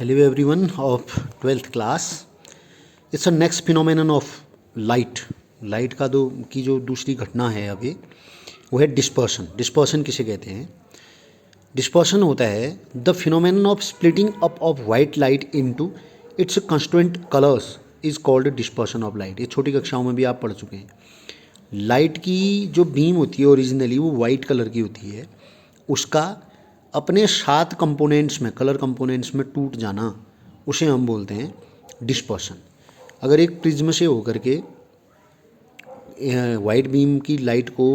Hello everyone of 12th class. It's a next phenomenon of light. Light का की जो दूसरी घटना है अभी वो है डिस्पर्शन. डिस्पर्शन किसे कहते हैं? डिस्पर्शन होता है the phenomenon of splitting up of white light into its constituent colours is called dispersion of light. ये छोटी कक्षाओं में भी आप पढ़ चुके हैं. लाइट की जो बीम होती है ओरिजिनली वो वाइट कलर की होती है. उसका अपने 7 कंपोनेंट्स में कलर कंपोनेंट्स में टूट जाना उसे हम बोलते हैं डिस्पर्शन. अगर एक प्रिज्म से होकर के वाइट बीम की लाइट को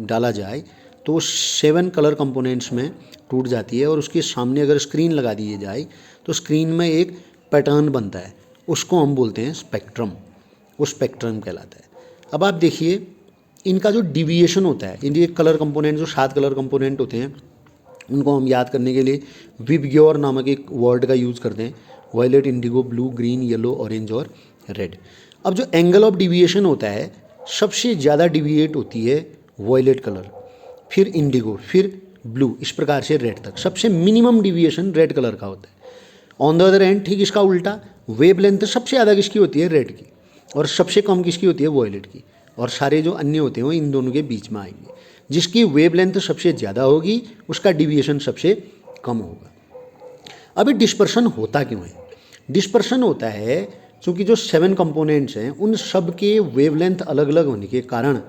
डाला जाए तो 7 कलर कंपोनेंट्स में टूट जाती है और उसके सामने अगर स्क्रीन लगा दी जाए तो स्क्रीन में एक पैटर्न बनता है. उसको हम बोलते हैं स्पेक्ट्रम. वो स्पेक्ट्रम कहलाता है. अब आप देखिए इनका जो डिविएशन होता है, इनके कलर कंपोनेंट जो 7 कलर कंपोनेंट होते हैं उनको हम याद करने के लिए विबग्योर नामक एक वर्ड का यूज़ करते हैं. Violet, indigo, blue, green, yellow, orange और रेड. अब जो एंगल ऑफ डिविएशन होता है सबसे ज़्यादा डिविएट होती है वायलेट कलर, फिर इंडिगो, फिर ब्लू, इस प्रकार से रेड तक. सबसे मिनिमम डिविएशन रेड कलर का होता है. ऑन द अदर एंड ठीक इसका उल्टा वेव लेंथ सबसे ज़्यादा किसकी होती है? रेड की. और सबसे कम किसकी होती है? वायलेट की. और सारे जो अन्य होते हैं वो इन दोनों के बीच में आएंगे. जिसकी वेव लेंथ सबसे ज़्यादा होगी उसका डिविएशन सबसे कम होगा. अभी डिस्पर्शन होता क्यों है? डिस्पर्शन होता है क्योंकि जो 7 कंपोनेंट्स हैं उन सब के वेव लेंथ अलग अलग होने के कारण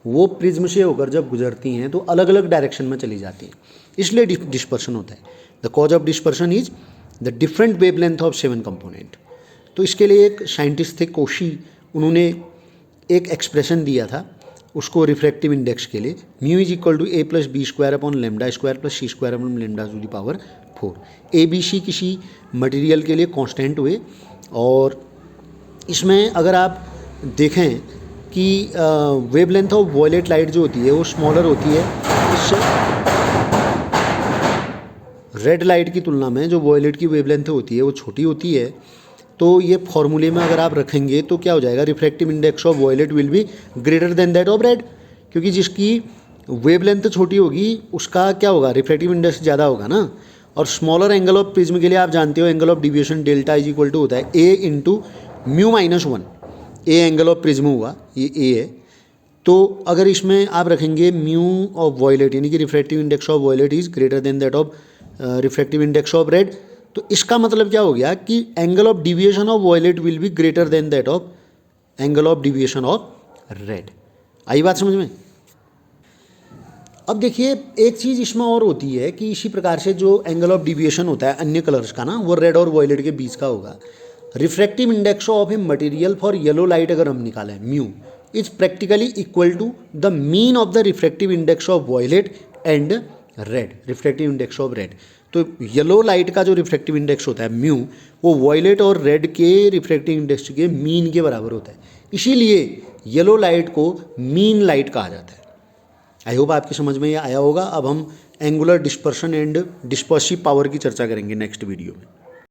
वो प्रिज्म से होकर जब गुजरती हैं तो अलग अलग डायरेक्शन में चली जाती हैं. इसलिए डिस्पर्शन होता है. The cause of dispersion is the different wave length of 7 component. तो इसके लिए एक साइंटिस्ट थे कोशी, उन्होंने एक एक्सप्रेशन दिया था उसको रिफ्रैक्टिव इंडेक्स के लिए. Mu is equal to A plus B square upon lambda square plus C square upon lambda to the power 4. A B C किसी मटेरियल के लिए कांस्टेंट हुए और इसमें अगर आप देखें कि वेवलेंथ ऑफ वॉयलेट लाइट जो होती है वो स्मॉलर होती है इससे रेड लाइट की तुलना में. जो वॉयलेट की वेवलेंथ होती है वो छोटी होती है. तो ये फॉर्मूले में अगर आप रखेंगे तो क्या हो जाएगा? Refractive index of violet will be greater than that of red. क्योंकि जिसकी वेवलेंथ छोटी होगी उसका क्या होगा? रिफ्रैक्टिव इंडेक्स ज़्यादा होगा ना. और स्मॉलर एंगल ऑफ प्रिज्म के लिए आप जानते हो angle of deviation delta is equal to होता है A into mu minus 1. A angle of prism हुआ, ये ए है. तो अगर इसमें आप रखेंगे म्यू ऑफ वॉयलेट यानी कि refractive index of violet is greater than that of refractive index of red, तो इसका मतलब क्या हो गया कि angle of deviation of violet will be greater than that of angle of deviation of red. आई बात समझ में? अब देखिए एक चीज़ इसमें और होती है कि इसी प्रकार से जो एंगल ऑफ डिविएशन होता है अन्य कलर्स का ना वो रेड और वॉयलेट के बीच का होगा. Refractive index of a material for yellow light अगर हम निकालें mu is practically equal to the mean of the refractive index of violet and red. Refractive index of red. तो येलो लाइट का जो रिफ्रैक्टिव इंडेक्स होता है mu वो violet और रेड के रिफ्रैक्टिव इंडेक्स के मीन के बराबर होता है. इसीलिए येलो लाइट को मीन लाइट कहा जाता है. आई होप आपकी समझ में ये आया होगा. अब हम angular dispersion and dispersive power की चर्चा करेंगे नेक्स्ट वीडियो में.